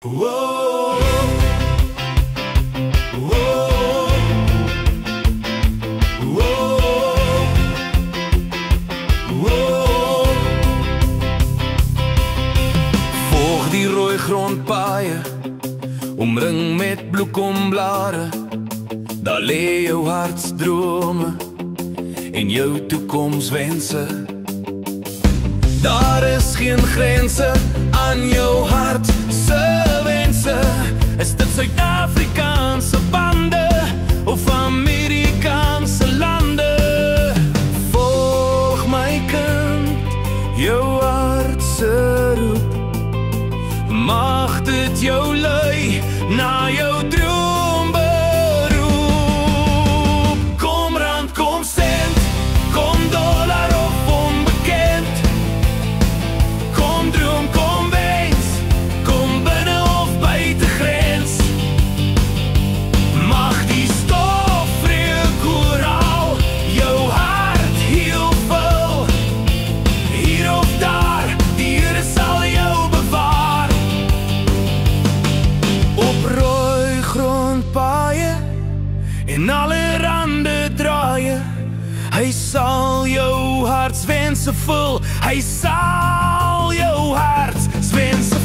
Whoa, whoa, whoa, whoa. Volg die rooi grondpaaie, omring met bloekomblare. Daar lê jou hartsdrome en jou toekomswense. Daar is geen grense aan jou hart se wense. Is dit Suid-Afrikaanse bande of Amerikaanse lande? Volg my kind, jou hart se roep. Mag dit jou lei na jou droomberoep. Kom rand, kom sent, kom dollar of onbekend. Kom droom, kom wens, kom binne of buite grens. Mag die stof reuk oral jou hart heel vul. Hier of daar, die Here sal jou bewaar. Op rooi grondpaaie en allerhande draaie. Hy sal jou hartswense vul. Hy sal jou hartswense